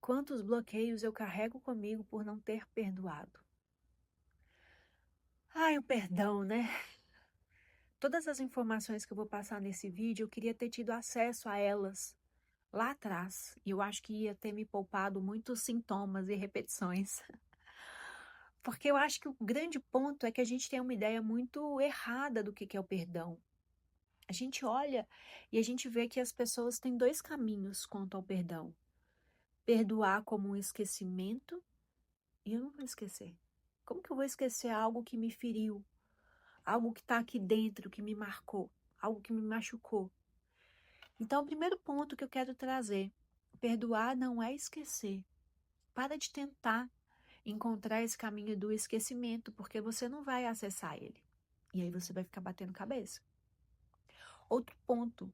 Quantos bloqueios eu carrego comigo por não ter perdoado? Ai, o perdão, né? Todas as informações que eu vou passar nesse vídeo, eu queria ter tido acesso a elas lá atrás. E eu acho que ia ter me poupado muitos sintomas e repetições. Porque eu acho que o grande ponto é que a gente tem uma ideia muito errada do que é o perdão. A gente olha e a gente vê que as pessoas têm dois caminhos quanto ao perdão. Perdoar como um esquecimento, e eu não vou esquecer. Como que eu vou esquecer algo que me feriu? Algo que está aqui dentro, que me marcou, algo que me machucou. Então, o primeiro ponto que eu quero trazer, perdoar não é esquecer. Para de tentar encontrar esse caminho do esquecimento, porque você não vai acessar ele. E aí você vai ficar batendo cabeça. Outro ponto,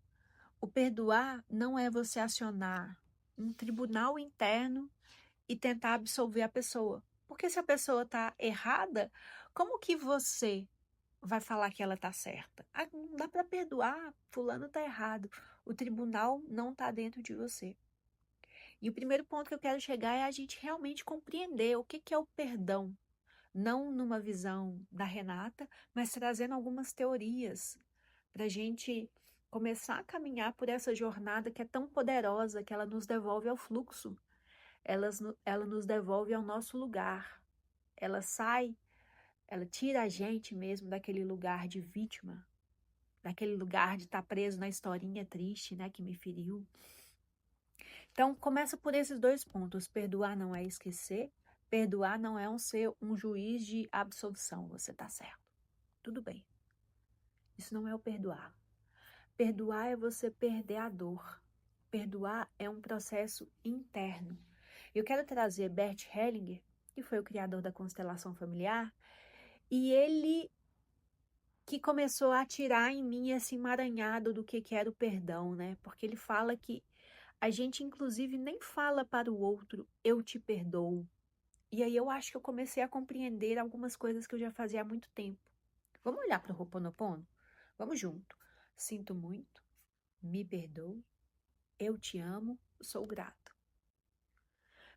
o perdoar não é você acionar um tribunal interno e tentar absolver a pessoa. Porque se a pessoa está errada, como que você vai falar que ela está certa? Ah, não dá para perdoar, fulano está errado. O tribunal não está dentro de você. E o primeiro ponto que eu quero chegar é a gente realmente compreender o que é o perdão. Não numa visão da Renata, mas trazendo algumas teorias para a gente começar a caminhar por essa jornada que é tão poderosa, que ela nos devolve ao fluxo, ela nos devolve ao nosso lugar. Ela tira a gente mesmo daquele lugar de vítima, daquele lugar de estar preso na historinha triste, né, que me feriu. Então, começa por esses dois pontos. Perdoar não é esquecer, perdoar não é ser um juiz de absolvição. Você está certo. Tudo bem. Isso não é o perdoar. Perdoar é você perder a dor. Perdoar é um processo interno. Eu quero trazer Bert Hellinger, que foi o criador da constelação familiar, e ele que começou a tirar em mim esse emaranhado do que era o perdão, né? Porque ele fala que a gente, inclusive, nem fala para o outro, eu te perdoo. E aí eu acho que eu comecei a compreender algumas coisas que eu já fazia há muito tempo. Vamos olhar para o Ho'oponopono? Vamos junto. Sinto muito, me perdoe, eu te amo, sou grato.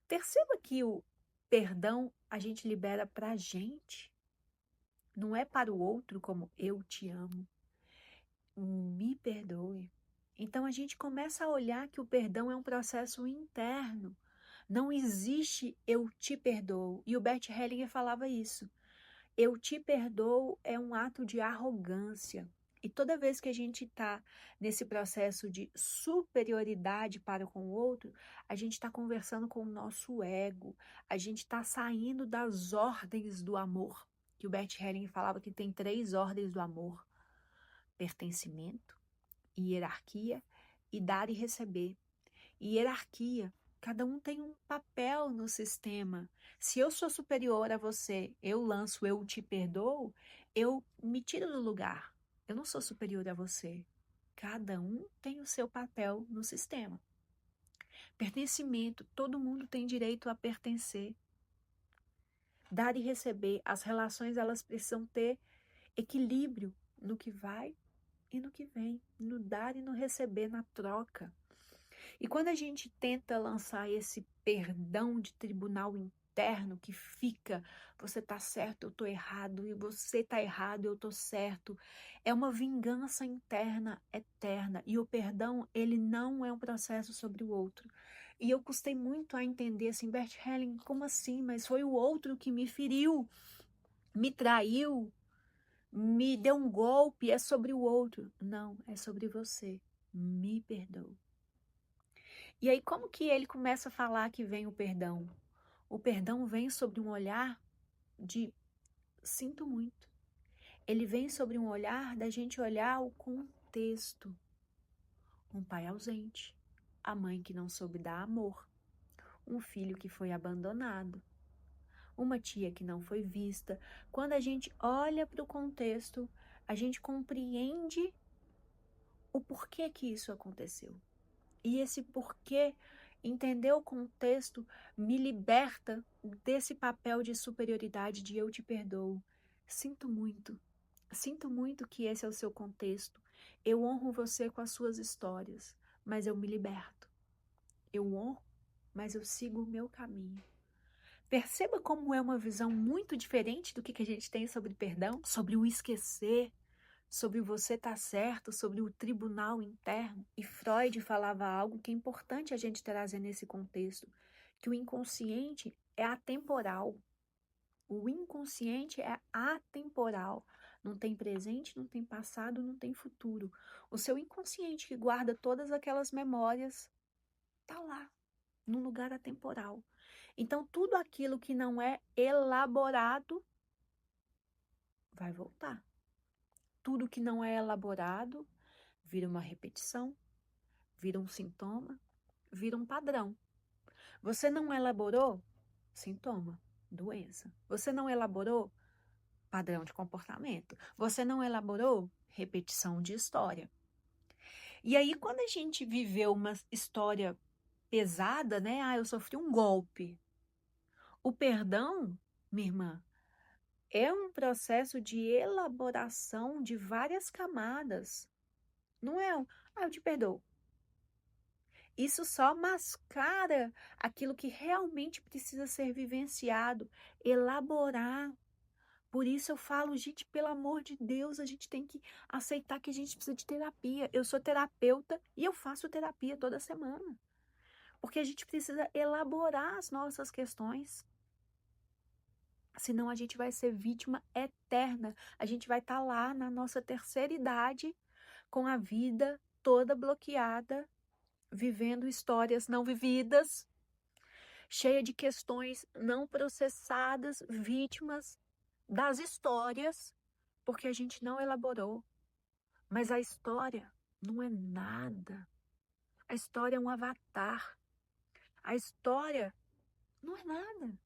Perceba que o perdão a gente libera para a gente, não é para o outro como eu te amo, me perdoe. Então a gente começa a olhar que o perdão é um processo interno. Não existe eu te perdoo. E o Bert Hellinger falava isso. Eu te perdoo é um ato de arrogância. E toda vez que a gente está nesse processo de superioridade para com o outro, a gente está conversando com o nosso ego, a gente está saindo das ordens do amor. Que o Bert Hellinger falava que tem 3 ordens do amor: pertencimento, hierarquia e dar e receber. E hierarquia, cada um tem um papel no sistema. Se eu sou superior a você, eu lanço, eu te perdoo, eu me tiro do lugar. Eu não sou superior a você. Cada um tem o seu papel no sistema. Pertencimento, todo mundo tem direito a pertencer. Dar e receber, as relações elas precisam ter equilíbrio no que vai e no que vem, no dar e no receber, na troca. E quando a gente tenta lançar esse perdão de tribunal interno que fica, você tá certo, eu tô errado, e você tá errado, eu tô certo, é uma vingança interna eterna. E o perdão, ele não é um processo sobre o outro. E eu custei muito a entender assim, Bert Helling, como assim? Mas foi o outro que me feriu, me traiu, me deu um golpe, é sobre o outro. Não, é sobre você. Me perdoe. E aí, como que ele começa a falar que vem o perdão? O perdão vem sobre um olhar de sinto muito. Ele vem sobre um olhar da gente olhar o contexto. Um pai ausente, a mãe que não soube dar amor, um filho que foi abandonado, uma tia que não foi vista. Quando a gente olha para o contexto, a gente compreende o porquê que isso aconteceu. E esse porquê, entender o contexto, me liberta desse papel de superioridade de eu te perdoo. Sinto muito que esse é o seu contexto. Eu honro você com as suas histórias, mas eu me liberto. Eu honro mas eu sigo o meu caminho. Perceba como é uma visão muito diferente do que a gente tem sobre perdão, sobre o esquecer, sobre o você estar certo, sobre o tribunal interno. E Freud falava algo que é importante a gente trazer nesse contexto, que o inconsciente é atemporal. O inconsciente é atemporal. Não tem presente, não tem passado, não tem futuro. O seu inconsciente que guarda todas aquelas memórias está lá, num lugar atemporal. Então, tudo aquilo que não é elaborado vai voltar. Tudo que não é elaborado vira uma repetição, vira um sintoma, vira um padrão. Você não elaborou? Sintoma, doença. Você não elaborou? Padrão de comportamento. Você não elaborou? Repetição de história. E aí, quando a gente viveu uma história pesada, né? Ah, eu sofri um golpe. O perdão, minha irmã, é um processo de elaboração de várias camadas. Não é eu te perdoo. Isso só mascara aquilo que realmente precisa ser vivenciado, elaborar. Por isso eu falo, gente, pelo amor de Deus, a gente tem que aceitar que a gente precisa de terapia. Eu sou terapeuta e eu faço terapia toda semana. Porque a gente precisa elaborar as nossas questões. Senão a gente vai ser vítima eterna. A gente vai estar lá na nossa terceira idade, com a vida toda bloqueada, vivendo histórias não vividas, cheia de questões não processadas, vítimas das histórias, porque a gente não elaborou. Mas a história não é nada. A história é um avatar. A história não é nada.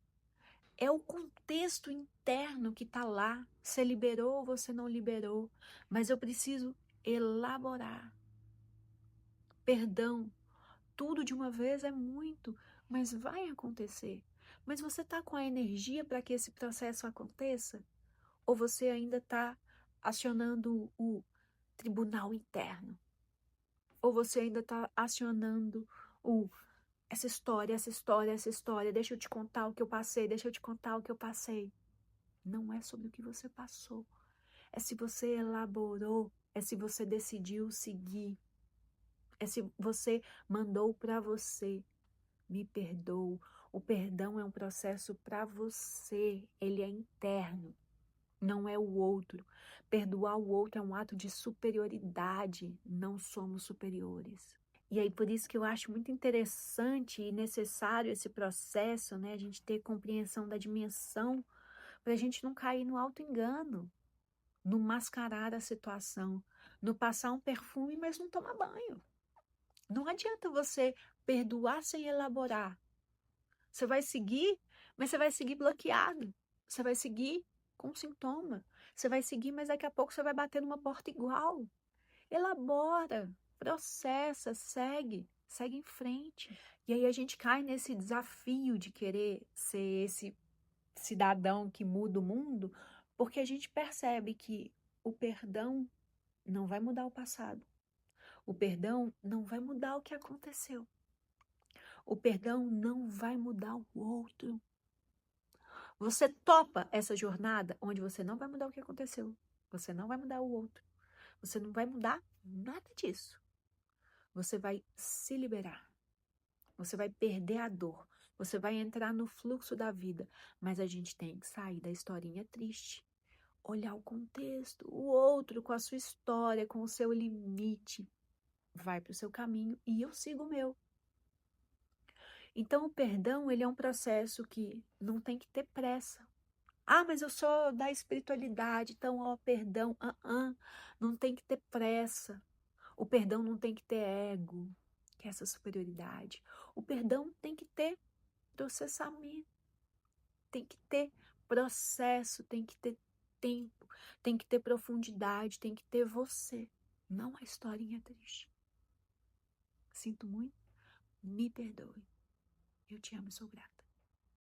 É o contexto interno que está lá. Você liberou ou você não liberou. Mas eu preciso elaborar. Perdão. Tudo de uma vez é muito, mas vai acontecer. Mas você está com a energia para que esse processo aconteça? Ou você ainda está acionando o tribunal interno? Ou você ainda está acionando essa história, deixa eu te contar o que eu passei, deixa eu te contar o que eu passei. Não é sobre o que você passou. É se você elaborou, é se você decidiu seguir. É se você mandou para você. Me perdoa. O perdão é um processo para você. Ele é interno. Não é o outro. Perdoar o outro é um ato de superioridade. Não somos superiores. E aí, por isso que eu acho muito interessante e necessário esse processo, né? A gente ter compreensão da dimensão, para a gente não cair no auto-engano, no mascarar a situação, no passar um perfume, mas não tomar banho. Não adianta você perdoar sem elaborar. Você vai seguir, mas você vai seguir bloqueado. Você vai seguir com sintoma. Você vai seguir, mas daqui a pouco você vai bater numa porta igual. Elabora, processa, segue em frente. E aí a gente cai nesse desafio de querer ser esse cidadão que muda o mundo, porque a gente percebe que o perdão não vai mudar o passado. O perdão não vai mudar o que aconteceu. O perdão não vai mudar o outro. Você topa essa jornada onde você não vai mudar o que aconteceu. Você não vai mudar o outro. Você não vai mudar nada disso. Você vai se liberar. Você vai perder a dor. Você vai entrar no fluxo da vida. Mas a gente tem que sair da historinha triste. Olhar o contexto, o outro com a sua história, com o seu limite. Vai para o seu caminho e eu sigo o meu. Então, o perdão, ele é um processo que não tem que ter pressa. Ah, mas eu sou da espiritualidade, então, perdão. Não tem que ter pressa. O perdão não tem que ter ego, que é essa superioridade. O perdão tem que ter processamento, tem que ter processo, tem que ter tempo, tem que ter profundidade, tem que ter você. Não a historinha triste. Sinto muito, me perdoe. Eu te amo e sou grata.